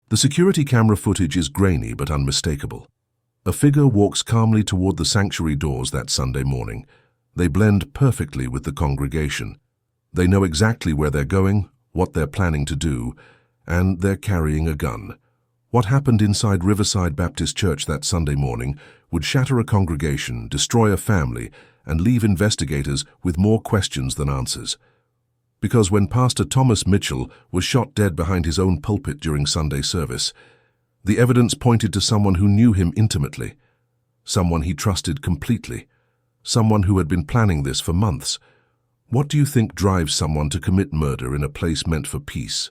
The security camera footage is grainy but unmistakable. A figure walks calmly toward the sanctuary doors that Sunday morning. They blend perfectly with the congregation. They know exactly where they're going, what they're planning to do, and they're carrying a gun. What happened inside Riverside Baptist Church that Sunday morning would shatter a congregation, destroy a family, and leave investigators with more questions than answers. Because when Pastor Thomas Mitchell was shot dead behind his own pulpit during Sunday service, the evidence pointed to someone who knew him intimately, someone he trusted completely, someone who had been planning this for months. What do you think drives someone to commit murder in a place meant for peace?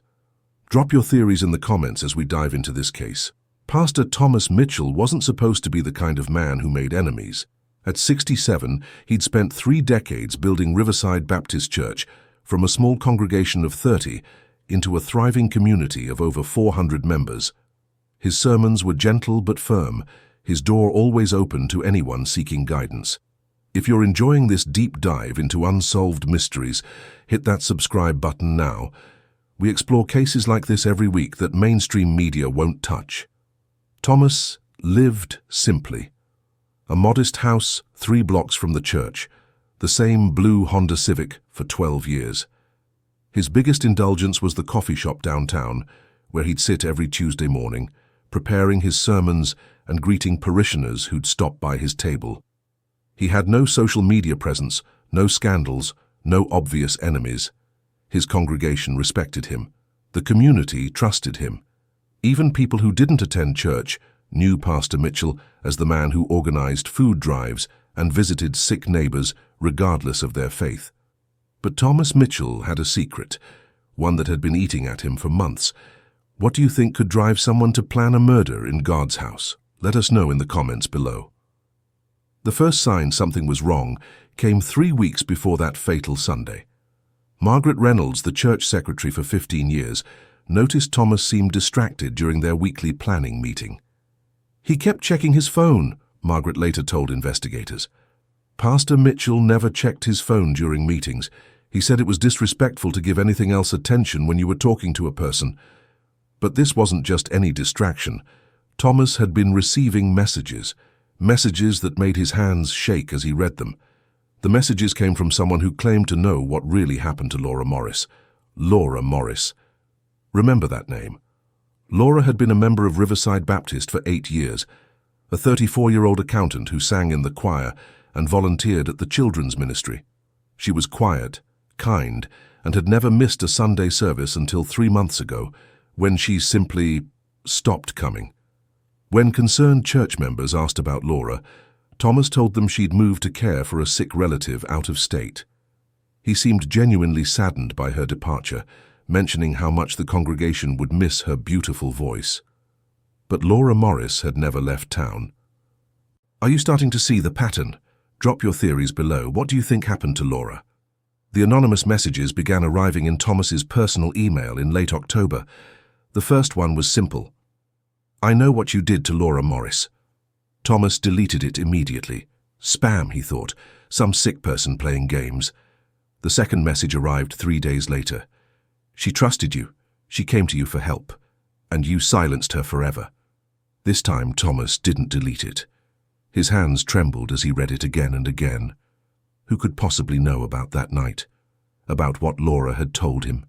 Drop your theories in the comments as we dive into this case. Pastor Thomas Mitchell wasn't supposed to be the kind of man who made enemies. At 67, he'd spent 3 decades building Riverside Baptist Church from a small congregation of 30 into a thriving community of over 400 members. His sermons were gentle but firm, his door always open to anyone seeking guidance. If you're enjoying this deep dive into unsolved mysteries, hit that subscribe button now. We explore cases like this every week that mainstream media won't touch. Thomas lived simply. A modest house 3 blocks from the church, the same blue Honda Civic for 12 years. His biggest indulgence was the coffee shop downtown, where he'd sit every Tuesday morning, preparing his sermons and greeting parishioners who'd stop by his table. He had no social media presence, no scandals, no obvious enemies. His congregation respected him. The community trusted him. Even people who didn't attend church knew Pastor Mitchell as the man who organized food drives and visited sick neighbors regardless of their faith. But Thomas Mitchell had a secret, one that had been eating at him for months. What do you think could drive someone to plan a murder in God's house? Let us know in the comments below. The first sign something was wrong came 3 weeks before that fatal Sunday. Margaret Reynolds, the church secretary for 15 years, noticed Thomas seemed distracted during their weekly planning meeting. He kept checking his phone, Margaret later told investigators. Pastor Mitchell never checked his phone during meetings. He said it was disrespectful to give anything else attention when you were talking to a person. But this wasn't just any distraction. Thomas had been receiving messages that made his hands shake as he read them. The messages came from someone who claimed to know what really happened to Laura Morris. Laura Morris. Remember that name. Laura had been a member of Riverside Baptist for 8 years, a 34-year-old accountant who sang in the choir and volunteered at the children's ministry. She was quiet, kind, and had never missed a Sunday service until 3 months ago, when she simply stopped coming. When concerned church members asked about Laura, Thomas told them she'd moved to care for a sick relative out of state. He seemed genuinely saddened by her departure, mentioning how much the congregation would miss her beautiful voice. But Laura Morris had never left town. Are you starting to see the pattern? Drop your theories below. What do you think happened to Laura? The anonymous messages began arriving in Thomas's personal email in late October. The first one was simple. I know what you did to Laura Morris. Thomas deleted it immediately. Spam, he thought, some sick person playing games. The second message arrived 3 days later. She trusted you. She came to you for help. And you silenced her forever. This time Thomas didn't delete it. His hands trembled as he read it again and again. Who could possibly know about that night? About what Laura had told him?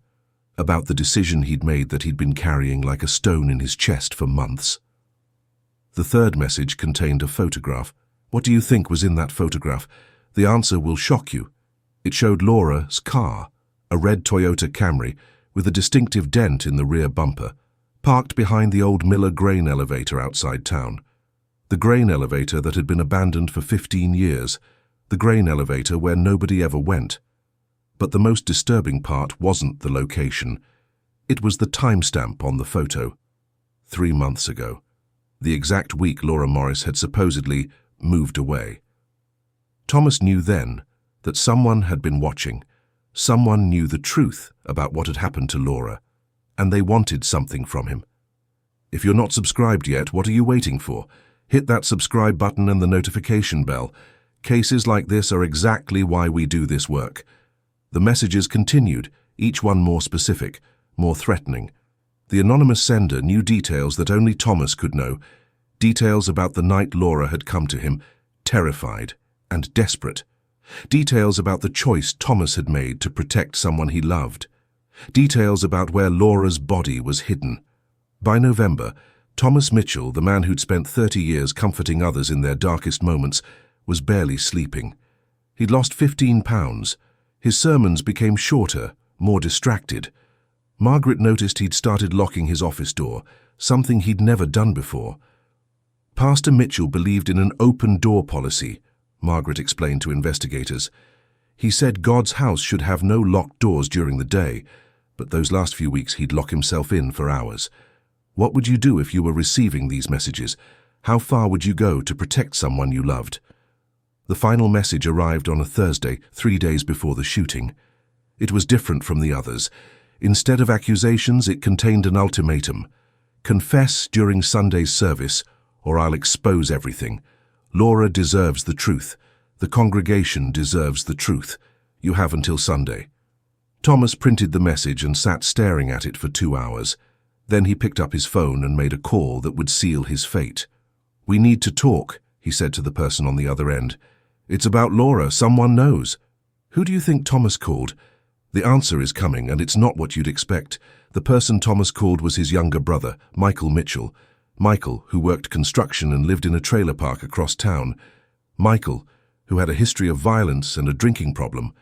About the decision he'd made that he'd been carrying like a stone in his chest for months? The third message contained a photograph. What do you think was in that photograph? The answer will shock you. It showed Laura's car, a red Toyota Camry, with a distinctive dent in the rear bumper, parked behind the old Miller grain elevator outside town. The grain elevator that had been abandoned for 15 years, the grain elevator where nobody ever went. But the most disturbing part wasn't the location. It was the timestamp on the photo. 3 months ago. The exact week Laura Morris had supposedly moved away. Thomas knew then that someone had been watching. Someone knew the truth about what had happened to Laura, and they wanted something from him. If you're not subscribed yet, what are you waiting for? Hit that subscribe button and the notification bell. Cases like this are exactly why we do this work. The messages continued, each one more specific, more threatening. The anonymous sender knew details that only Thomas could know, details about the night Laura had come to him, terrified and desperate. Details about the choice Thomas had made to protect someone he loved. Details about where Laura's body was hidden. By November, Thomas Mitchell, the man who'd spent 30 years comforting others in their darkest moments, was barely sleeping. He'd lost 15 pounds. His sermons became shorter, more distracted. Margaret noticed he'd started locking his office door, something he'd never done before. Pastor Mitchell believed in an open-door policy, Margaret explained to investigators. He said God's house should have no locked doors during the day, but those last few weeks he'd lock himself in for hours. What would you do if you were receiving these messages? How far would you go to protect someone you loved? The final message arrived on a Thursday, 3 days before the shooting. It was different from the others. Instead of accusations, it contained an ultimatum. Confess during Sunday's service, or I'll expose everything. Laura deserves the truth. The congregation deserves the truth. You have until Sunday. Thomas printed the message and sat staring at it for 2 hours. Then he picked up his phone and made a call that would seal his fate. "We need to talk," he said to the person on the other end. "It's about Laura. Someone knows." "Who do you think Thomas called?" "The answer is coming, and it's not what you'd expect." The person Thomas called was his younger brother, Michael Mitchell. Michael, who worked construction and lived in a trailer park across town. Michael, who had a history of violence and a drinking problem.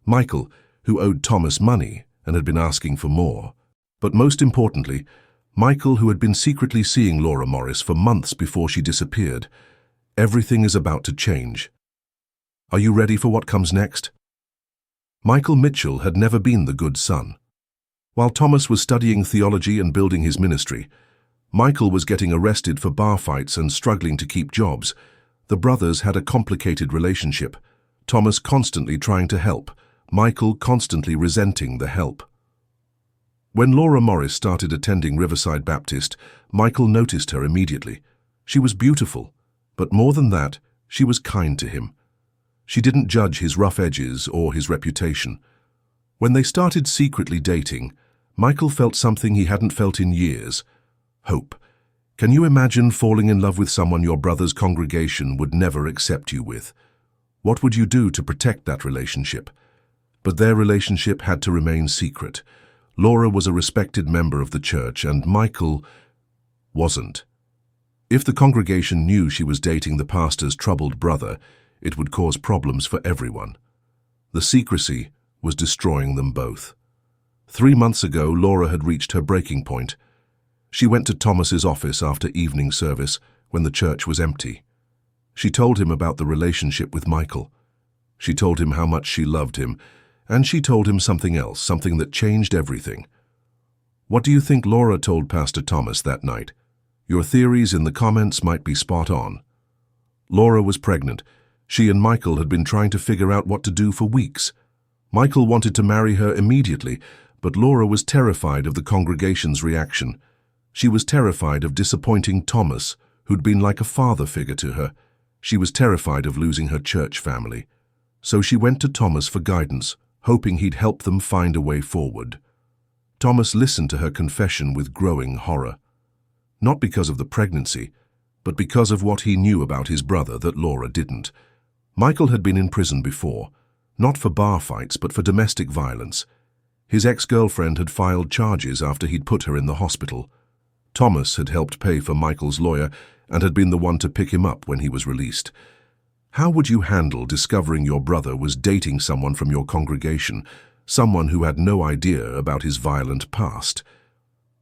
Michael, who owed Thomas money and had been asking for more. But most importantly, Michael, who had been secretly seeing Laura Morris for months before she disappeared. Everything is about to change. Are you ready for what comes next? Michael Mitchell had never been the good son. While Thomas was studying theology and building his ministry, Michael was getting arrested for bar fights and struggling to keep jobs. The brothers had a complicated relationship, Thomas constantly trying to help, Michael constantly resenting the help. When Laura Morris started attending Riverside Baptist, Michael noticed her immediately. She was beautiful, but more than that, she was kind to him. She didn't judge his rough edges or his reputation. When they started secretly dating, Michael felt something he hadn't felt in years: hope. Can you imagine falling in love with someone your brother's congregation would never accept you with? What would you do to protect that relationship? But their relationship had to remain secret. Laura was a respected member of the church, and Michael wasn't. If the congregation knew she was dating the pastor's troubled brother, it would cause problems for everyone. The secrecy was destroying them both. 3 months ago, Laura had reached her breaking point. She went to Thomas's office after evening service when the church was empty. She told him about the relationship with Michael. She told him how much she loved him, and she told him something else, something that changed everything. What do you think Laura told Pastor Thomas that night? Your theories in the comments might be spot on. Laura was pregnant. She and Michael had been trying to figure out what to do for weeks. Michael wanted to marry her immediately, but Laura was terrified of the congregation's reaction. She was terrified of disappointing Thomas, who'd been like a father figure to her. She was terrified of losing her church family. So she went to Thomas for guidance, hoping he'd help them find a way forward. Thomas listened to her confession with growing horror. Not because of the pregnancy, but because of what he knew about his brother that Laura didn't. Michael had been in prison before, not for bar fights, but for domestic violence. His ex-girlfriend had filed charges after he'd put her in the hospital. Thomas had helped pay for Michael's lawyer and had been the one to pick him up when he was released. How would you handle discovering your brother was dating someone from your congregation, someone who had no idea about his violent past?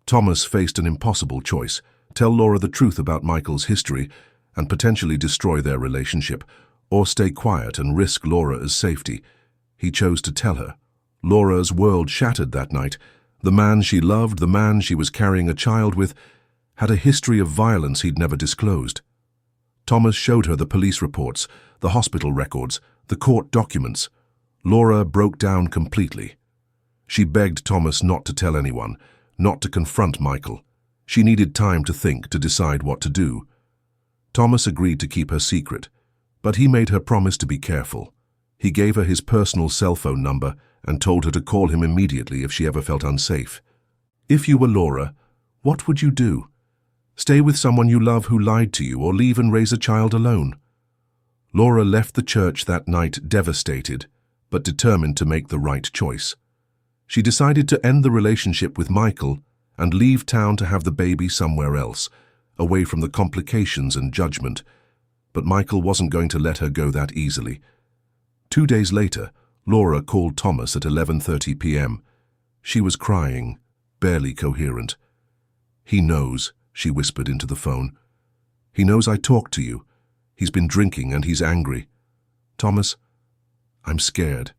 Thomas faced an impossible choice: tell Laura the truth about Michael's history and potentially destroy their relationship, or stay quiet and risk Laura's safety. He chose to tell her. Laura's world shattered that night. The man she loved, the man she was carrying a child with, had a history of violence he'd never disclosed. Thomas showed her the police reports, the hospital records, the court documents. Laura broke down completely. She begged Thomas not to tell anyone, not to confront Michael. She needed time to think, to decide what to do. Thomas agreed to keep her secret, but he made her promise to be careful. He gave her his personal cell phone number and told her to call him immediately if she ever felt unsafe. If you were Laura, What would you do? Stay with someone you love who lied to you, or leave and raise a child alone? Laura left the church that night devastated, but determined to make the right choice. She decided to end the relationship with Michael and leave town to have the baby somewhere else, away from the complications and judgment. But Michael wasn't going to let her go that easily. 2 days later, Laura called Thomas at 11:30 p.m. She was crying, barely coherent. "He knows," she whispered into the phone. "He knows I talked to you. He's been drinking and he's angry. Thomas, I'm scared."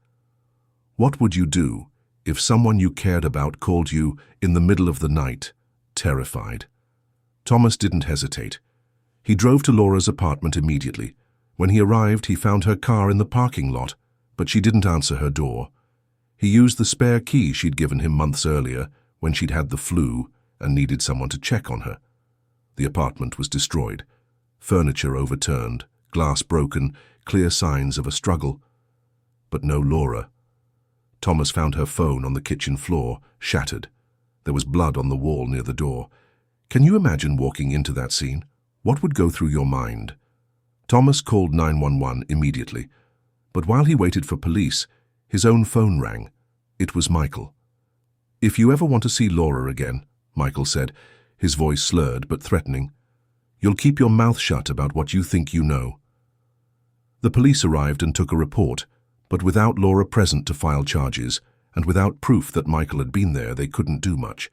What would you do if someone you cared about called you in the middle of the night, terrified? Thomas didn't hesitate. He drove to Laura's apartment immediately. When he arrived, he found her car in the parking lot, but she didn't answer her door. He used the spare key she'd given him months earlier when she'd had the flu and needed someone to check on her. The apartment was destroyed. Furniture overturned, glass broken, clear signs of a struggle. But no Laura. Thomas found her phone on the kitchen floor, shattered. There was blood on the wall near the door. Can you imagine walking into that scene? What would go through your mind? Thomas called 911 immediately. But while he waited for police, his own phone rang. It was Michael. "If you ever want to see Laura again," Michael said, his voice slurred but threatening, "you'll keep your mouth shut about what you think you know." The police arrived and took a report, but without Laura present to file charges, and without proof that Michael had been there, they couldn't do much.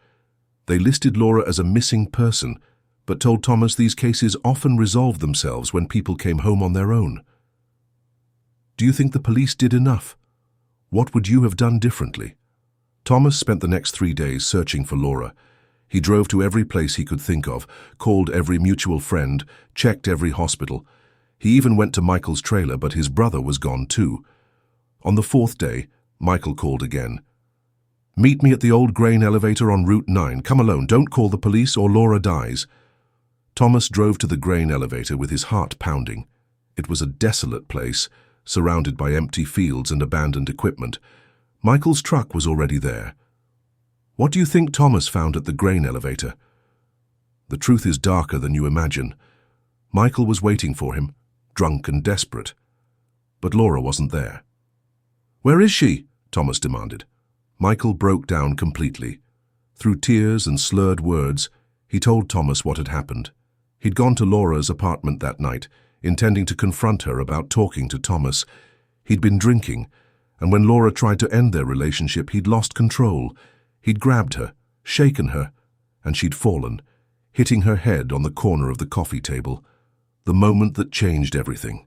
They listed Laura as a missing person, but told Thomas these cases often resolved themselves when people came home on their own. Do you think the police did enough? What would you have done differently? Thomas spent the next 3 days searching for Laura. He drove to every place he could think of, called every mutual friend, checked every hospital. He even went to Michael's trailer, but his brother was gone too. On the 4th day, Michael called again. "Meet me at the old grain elevator on Route 9. Come alone, don't call the police or Laura dies." Thomas drove to the grain elevator with his heart pounding. It was a desolate place, surrounded by empty fields and abandoned equipment. Michael's truck was already there. What do you think Thomas found at the grain elevator? The truth is darker than you imagine. Michael was waiting for him, drunk and desperate. But Laura wasn't there. "Where is she?" Thomas demanded. Michael broke down completely. Through tears and slurred words, he told Thomas what had happened. He'd gone to Laura's apartment that night, intending to confront her about talking to Thomas. He'd been drinking, and when Laura tried to end their relationship, he'd lost control. He'd grabbed her, shaken her, and she'd fallen, hitting her head on the corner of the coffee table. The moment that changed everything.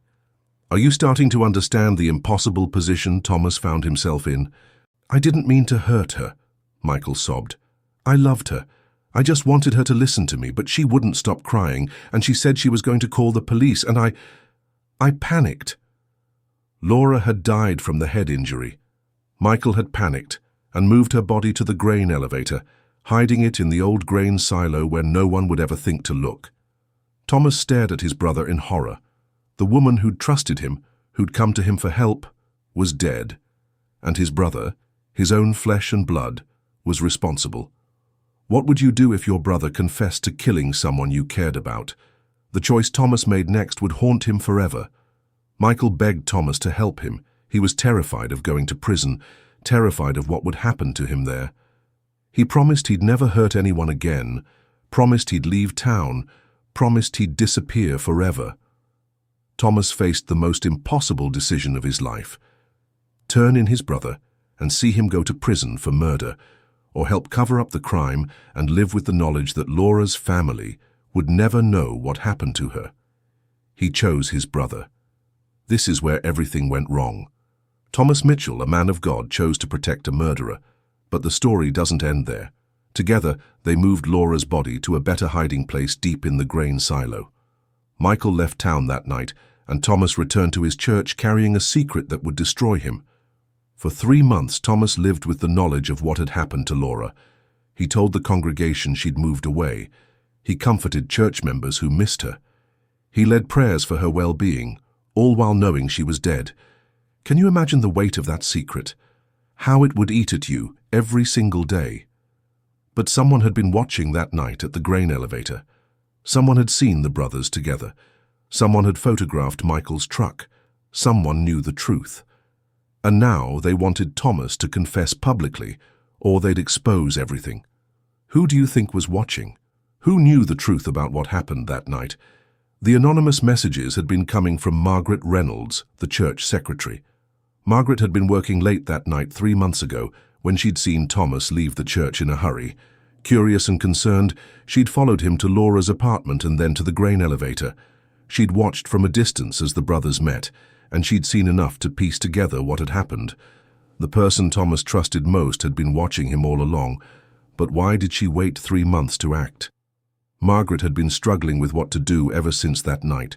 Are you starting to understand the impossible position Thomas found himself in? "I didn't mean to hurt her," Michael sobbed. "I loved her. I just wanted her to listen to me, but she wouldn't stop crying, and she said she was going to call the police, and I panicked." Laura had died from the head injury. Michael had panicked and moved her body to the grain elevator, hiding it in the old grain silo where no one would ever think to look. Thomas stared at his brother in horror. The woman who'd trusted him, who'd come to him for help, was dead. And his brother, his own flesh and blood, was responsible. What would you do if your brother confessed to killing someone you cared about? The choice Thomas made next would haunt him forever. Michael begged Thomas to help him. He was terrified of going to prison, terrified of what would happen to him there. He promised he'd never hurt anyone again, promised he'd leave town, promised he'd disappear forever. Thomas faced the most impossible decision of his life. Turn in his brother and see him go to prison for murder, or help cover up the crime and live with the knowledge that Laura's family would never know what happened to her. He chose his brother. This is where everything went wrong. Thomas Mitchell, a man of God, chose to protect a murderer, but the story doesn't end there. Together, they moved Laura's body to a better hiding place deep in the grain silo. Michael left town that night, and Thomas returned to his church carrying a secret that would destroy him. For 3 months, Thomas lived with the knowledge of what had happened to Laura. He told the congregation she'd moved away. He comforted church members who missed her. He led prayers for her well-being, all while knowing she was dead. Can you imagine the weight of that secret? How it would eat at you every single day? But someone had been watching that night at the grain elevator. Someone had seen the brothers together. Someone had photographed Michael's truck. Someone knew the truth. And now they wanted Thomas to confess publicly, or they'd expose everything. Who do you think was watching? Who knew the truth about what happened that night? The anonymous messages had been coming from Margaret Reynolds, the church secretary. Margaret had been working late that night 3 months ago when she'd seen Thomas leave the church in a hurry. Curious and concerned, she'd followed him to Laura's apartment and then to the grain elevator. She'd watched from a distance as the brothers met, and she'd seen enough to piece together what had happened. The person Thomas trusted most had been watching him all along, but why did she wait 3 months to act? Margaret had been struggling with what to do ever since that night.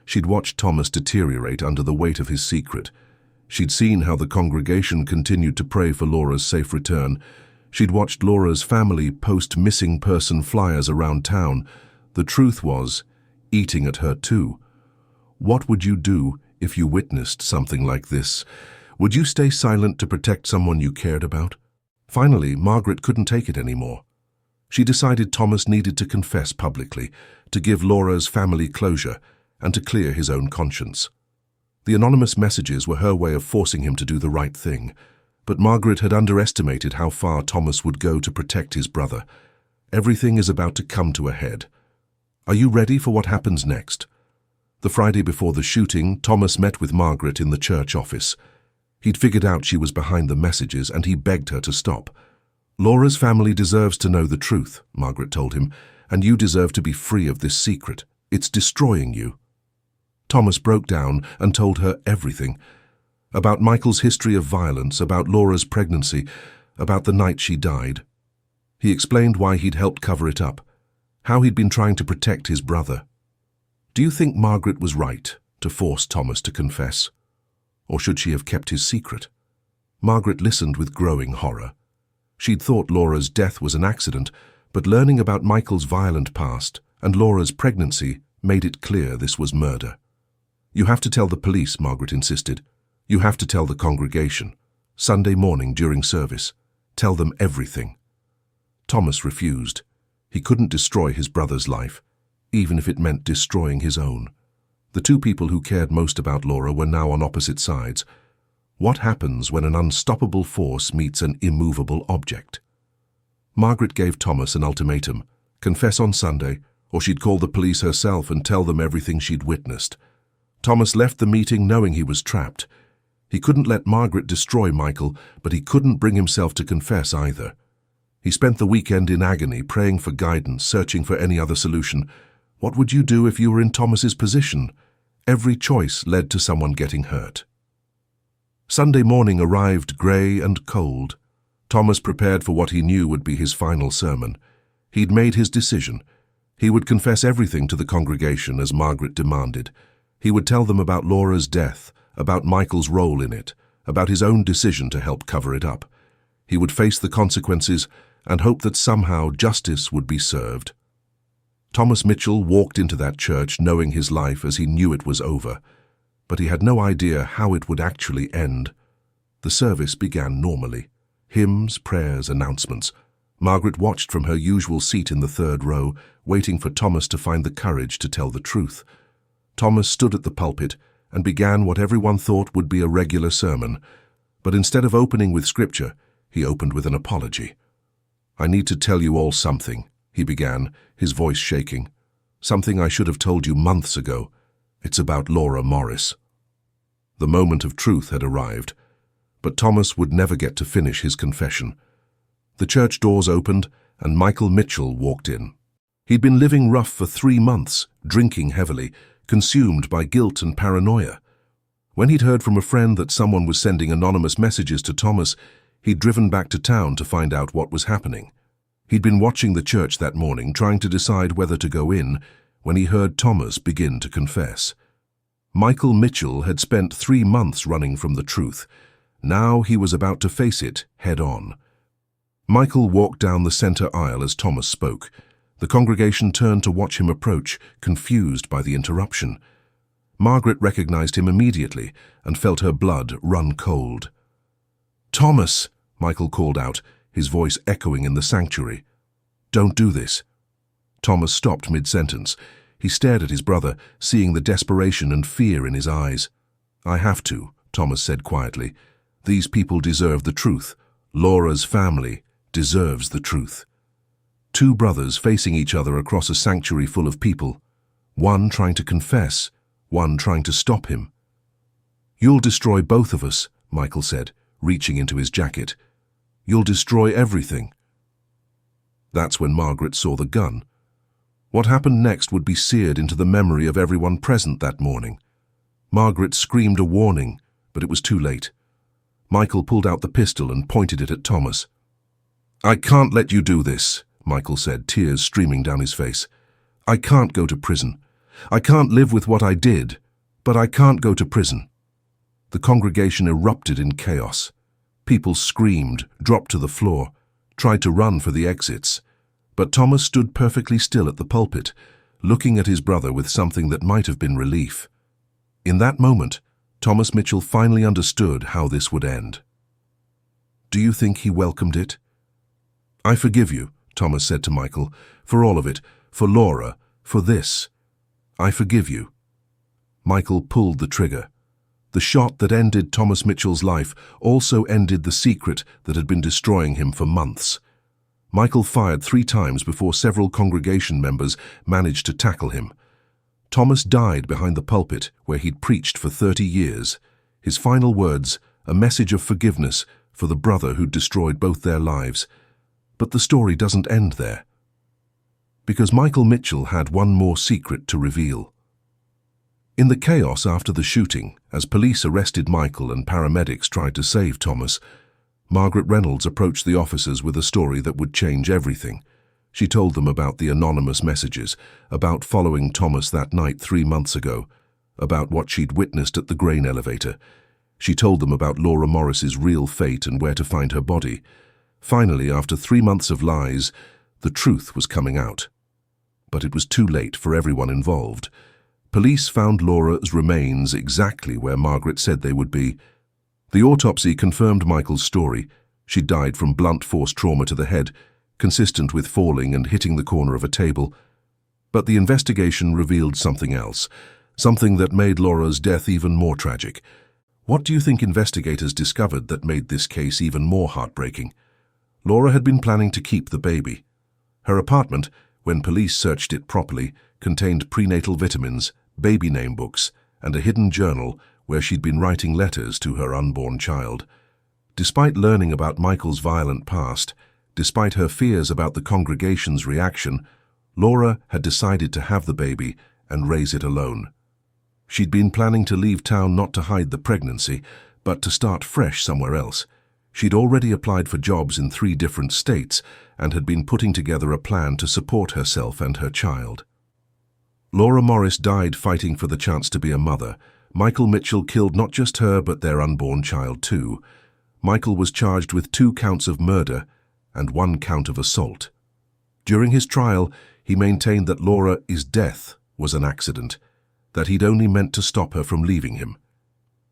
She'd watched Thomas deteriorate under the weight of his secret. She'd seen how the congregation continued to pray for Laura's safe return. She'd watched Laura's family post missing person flyers around town. The truth was eating at her too. What would you do if you witnessed something like this? Would you stay silent to protect someone you cared about? Finally, Margaret couldn't take it anymore. She decided Thomas needed to confess publicly, to give Laura's family closure, and to clear his own conscience. The anonymous messages were her way of forcing him to do the right thing, but Margaret had underestimated how far Thomas would go to protect his brother. Everything is about to come to a head. Are you ready for what happens next? The Friday before the shooting, Thomas met with Margaret in the church office. He'd figured out she was behind the messages and he begged her to stop. Laura's family deserves to know the truth, Margaret told him, and you deserve to be free of this secret. It's destroying you. Thomas broke down and told her everything. About Michael's history of violence, about Laura's pregnancy, about the night she died. He explained why he'd helped cover it up, how he'd been trying to protect his brother. Do you think Margaret was right to force Thomas to confess? Or should she have kept his secret? Margaret listened with growing horror. She'd thought Laura's death was an accident, but learning about Michael's violent past and Laura's pregnancy made it clear this was murder. You have to tell the police, Margaret insisted. You have to tell the congregation. Sunday morning during service. Tell them everything. Thomas refused. He couldn't destroy his brother's life, even if it meant destroying his own. The two people who cared most about Laura were now on opposite sides. What happens when an unstoppable force meets an immovable object? Margaret gave Thomas an ultimatum: confess on Sunday, or she'd call the police herself and tell them everything she'd witnessed. Thomas left the meeting knowing he was trapped. He couldn't let Margaret destroy Michael, but he couldn't bring himself to confess either. He spent the weekend in agony, praying for guidance, searching for any other solution. What would you do if you were in Thomas's position? Every choice led to someone getting hurt. Sunday morning arrived grey and cold. Thomas prepared for what he knew would be his final sermon. He'd made his decision. He would confess everything to the congregation as Margaret demanded. He would tell them about Laura's death, about Michael's role in it, about his own decision to help cover it up. He would face the consequences and hope that somehow justice would be served. Thomas Mitchell walked into that church knowing his life as he knew it was over, but he had no idea how it would actually end. The service began normally. Hymns, prayers, announcements. Margaret watched from her usual seat in the third row, waiting for Thomas to find the courage to tell the truth. Thomas stood at the pulpit and began what everyone thought would be a regular sermon, but instead of opening with scripture, he opened with an apology. "I need to tell you all something," he began, his voice shaking. "Something I should have told you months ago. It's about Laura Morris." The moment of truth had arrived, but Thomas would never get to finish his confession. The church doors opened and Michael Mitchell walked in. He'd been living rough for 3 months, drinking heavily, consumed by guilt and paranoia. When he'd heard from a friend that someone was sending anonymous messages to Thomas, he'd driven back to town to find out what was happening. He'd been watching the church that morning, trying to decide whether to go in, when he heard Thomas begin to confess. Michael Mitchell had spent 3 months running from the truth. Now he was about to face it head-on. Michael walked down the center aisle as Thomas spoke. The congregation turned to watch him approach, confused by the interruption. Margaret recognized him immediately and felt her blood run cold. "Thomas!" Michael called out, his voice echoing in the sanctuary. Don't do this." Thomas stopped mid-sentence. He stared at his brother, seeing the desperation and fear in his eyes. "I have to," Thomas said quietly. "These people deserve the truth. Laura's family deserves the truth." Two brothers facing each other across a sanctuary full of people. One trying to confess, one trying to stop him. "You'll destroy both of us," Michael said, reaching into his jacket. "You'll destroy everything." That's when Margaret saw the gun. What happened next would be seared into the memory of everyone present that morning. Margaret screamed a warning, but it was too late. Michael pulled out the pistol and pointed it at Thomas. "I can't let you do this," Michael said, tears streaming down his face. "I can't go to prison. I can't live with what I did, but I can't go to prison." The congregation erupted in chaos. People screamed, dropped to the floor, tried to run for the exits. But Thomas stood perfectly still at the pulpit, looking at his brother with something that might have been relief. In that moment, Thomas Mitchell finally understood how this would end. Do you think he welcomed it? "I forgive you," Thomas said to Michael, "for all of it, for Laura, for this. I forgive you." Michael pulled the trigger. The shot that ended Thomas Mitchell's life also ended the secret that had been destroying him for months. Michael fired 3 times before several congregation members managed to tackle him. Thomas died behind the pulpit where he'd preached for 30 years. His final words, a message of forgiveness for the brother who'd destroyed both their lives. But the story doesn't end there. Because Michael Mitchell had one more secret to reveal. In the chaos after the shooting, as police arrested Michael and paramedics tried to save Thomas, Margaret Reynolds approached the officers with a story that would change everything. She told them about the anonymous messages, about following Thomas that night 3 months ago, about what she'd witnessed at the grain elevator. She told them about Laura Morris's real fate and where to find her body. Finally, after 3 months of lies, the truth was coming out. But it was too late for everyone involved. Police found Laura's remains exactly where Margaret said they would be. The autopsy confirmed Michael's story. She died from blunt force trauma to the head, consistent with falling and hitting the corner of a table. But the investigation revealed something else, something that made Laura's death even more tragic. What do you think investigators discovered that made this case even more heartbreaking? Laura had been planning to keep the baby. Her apartment, when police searched it properly, contained prenatal vitamins, baby name books, and a hidden journal where she'd been writing letters to her unborn child. Despite learning about Michael's violent past, despite her fears about the congregation's reaction, Laura had decided to have the baby and raise it alone. She'd been planning to leave town not to hide the pregnancy, but to start fresh somewhere else. She'd already applied for jobs in 3 different states and had been putting together a plan to support herself and her child. Laura Morris died fighting for the chance to be a mother. Michael Mitchell killed not just her but their unborn child too. Michael was charged with 2 counts of murder and 1 count of assault. During his trial, he maintained that Laura's death was an accident, that he'd only meant to stop her from leaving him.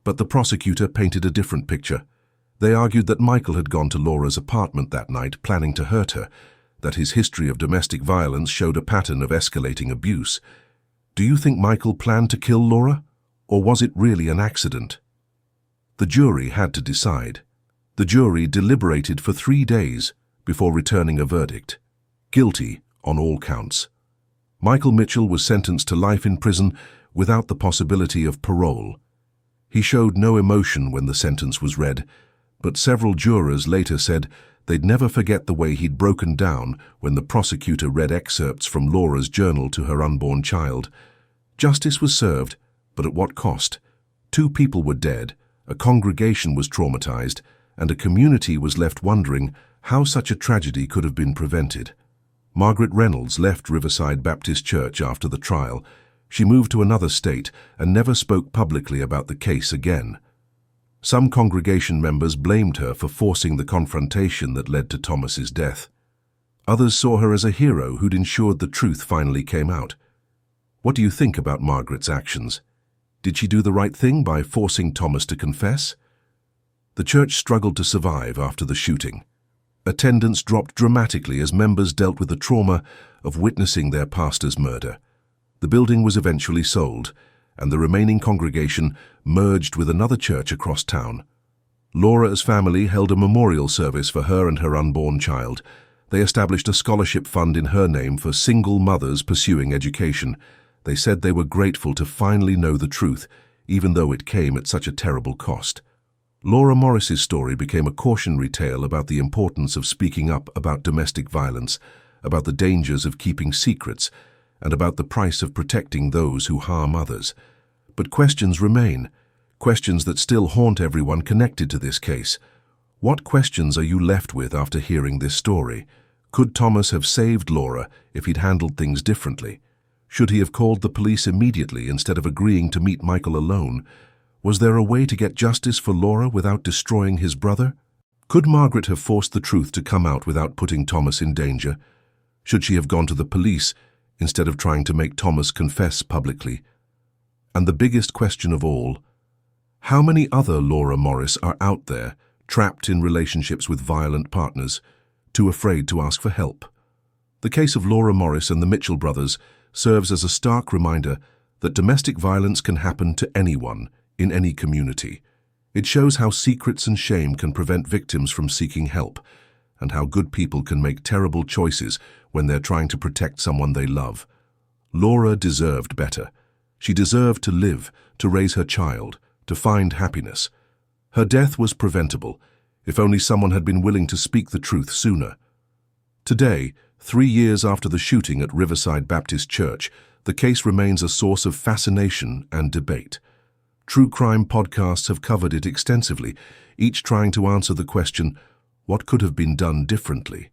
But the prosecutor painted a different picture. They argued that Michael had gone to Laura's apartment that night planning to hurt her, that his history of domestic violence showed a pattern of escalating abuse. Do you think Michael planned to kill Laura, or was it really an accident? The jury had to decide. The jury deliberated for 3 days before returning a verdict. Guilty on all counts. Michael Mitchell was sentenced to life in prison without the possibility of parole. He showed no emotion when the sentence was read, but several jurors later said they'd never forget the way he'd broken down when the prosecutor read excerpts from Laura's journal to her unborn child. Justice was served, but at what cost? 2 people were dead, a congregation was traumatized, and a community was left wondering how such a tragedy could have been prevented. Margaret Reynolds left Riverside Baptist Church after the trial. She moved to another state and never spoke publicly about the case again. Some congregation members blamed her for forcing the confrontation that led to Thomas's death. Others saw her as a hero who'd ensured the truth finally came out. What do you think about Margaret's actions? Did she do the right thing by forcing Thomas to confess? The church struggled to survive after the shooting. Attendance dropped dramatically as members dealt with the trauma of witnessing their pastor's murder. The building was eventually sold, and the remaining congregation merged with another church across town. Laura's family held a memorial service for her and her unborn child. They established a scholarship fund in her name for single mothers pursuing education. They said they were grateful to finally know the truth, even though it came at such a terrible cost. Laura Morris's story became a cautionary tale about the importance of speaking up about domestic violence, about the dangers of keeping secrets, and about the price of protecting those who harm others. But questions remain, questions that still haunt everyone connected to this case. What questions are you left with after hearing this story? Could Thomas have saved Laura if he'd handled things differently? Should he have called the police immediately instead of agreeing to meet Michael alone? Was there a way to get justice for Laura without destroying his brother? Could Margaret have forced the truth to come out without putting Thomas in danger? Should she have gone to the police instead of trying to make Thomas confess publicly? And the biggest question of all, how many other Laura Morris are out there, trapped in relationships with violent partners, too afraid to ask for help? The case of Laura Morris and the Mitchell brothers serves as a stark reminder that domestic violence can happen to anyone, in any community. It shows how secrets and shame can prevent victims from seeking help, and how good people can make terrible choices when they're trying to protect someone they love. Laura deserved better. She deserved to live, to raise her child, to find happiness. Her death was preventable, if only someone had been willing to speak the truth sooner. Today, 3 years after the shooting at Riverside Baptist Church, the case remains a source of fascination and debate. True crime podcasts have covered it extensively, each trying to answer the question, what could have been done differently?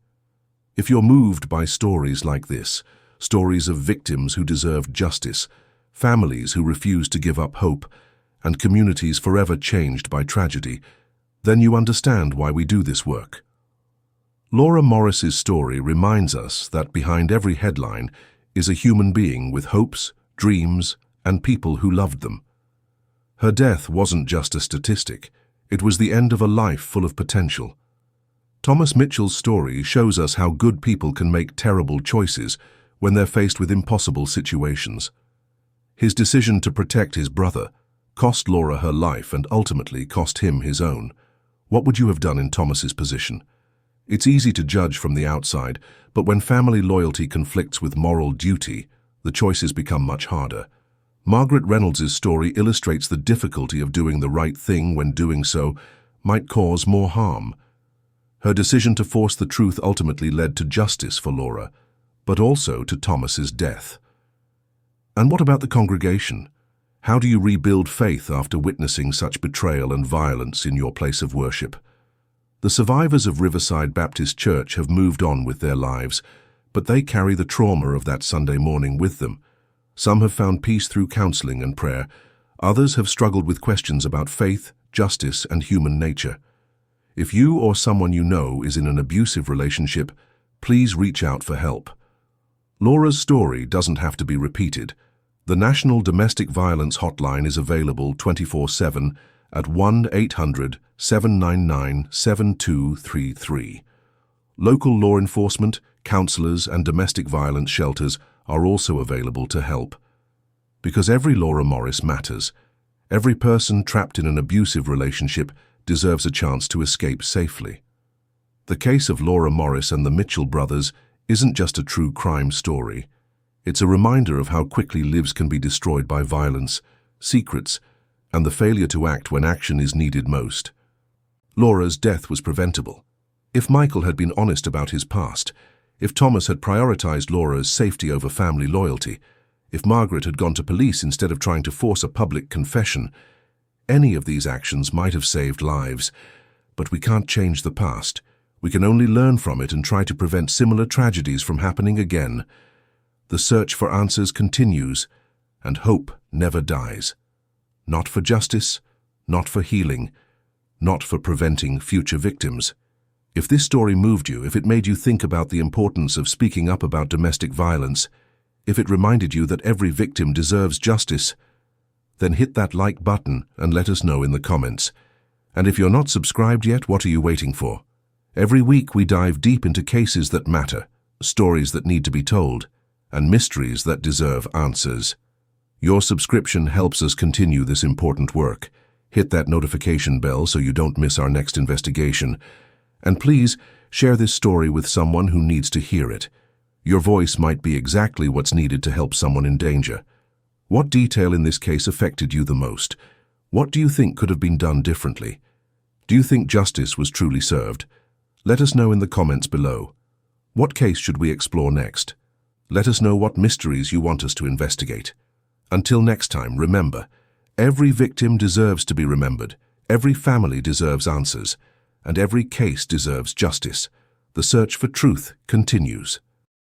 If you're moved by stories like this, stories of victims who deserved justice, families who refused to give up hope, and communities forever changed by tragedy, then you understand why we do this work. Laura Morris's story reminds us that behind every headline is a human being with hopes, dreams, and people who loved them. Her death wasn't just a statistic, it was the end of a life full of potential. Thomas Mitchell's story shows us how good people can make terrible choices when they're faced with impossible situations. His decision to protect his brother cost Laura her life and ultimately cost him his own. What would you have done in Thomas's position? It's easy to judge from the outside, but when family loyalty conflicts with moral duty, the choices become much harder. Margaret Reynolds' story illustrates the difficulty of doing the right thing when doing so might cause more harm. Her decision to force the truth ultimately led to justice for Laura, but also to Thomas's death. And what about the congregation? How do you rebuild faith after witnessing such betrayal and violence in your place of worship? The survivors of Riverside Baptist Church have moved on with their lives, but they carry the trauma of that Sunday morning with them. Some have found peace through counseling and prayer. Others have struggled with questions about faith, justice, and human nature. If you or someone you know is in an abusive relationship, please reach out for help. Laura's story doesn't have to be repeated. The National Domestic Violence Hotline is available 24/7 at 1-800-799-7233. Local law enforcement, counselors, and domestic violence shelters are also available to help. Because every Laura Morris matters. Every person trapped in an abusive relationship deserves a chance to escape safely. The case of Laura Morris and the Mitchell brothers isn't just a true crime story. It's a reminder of how quickly lives can be destroyed by violence, secrets, and the failure to act when action is needed most. Laura's death was preventable. If Michael had been honest about his past, if Thomas had prioritized Laura's safety over family loyalty, if Margaret had gone to police instead of trying to force a public confession, any of these actions might have saved lives. But we can't change the past. We can only learn from it and try to prevent similar tragedies from happening again. The search for answers continues, and hope never dies. Not for justice, not for healing, not for preventing future victims. If this story moved you, if it made you think about the importance of speaking up about domestic violence, if it reminded you that every victim deserves justice, then hit that like button and let us know in the comments. And if you're not subscribed yet, what are you waiting for? Every week we dive deep into cases that matter, stories that need to be told, and mysteries that deserve answers. Your subscription helps us continue this important work. Hit that notification bell so you don't miss our next investigation. And please, share this story with someone who needs to hear it. Your voice might be exactly what's needed to help someone in danger. What detail in this case affected you the most? What do you think could have been done differently? Do you think justice was truly served? Let us know in the comments below. What case should we explore next? Let us know what mysteries you want us to investigate. Until next time, remember, every victim deserves to be remembered, every family deserves answers, and every case deserves justice. The search for truth continues.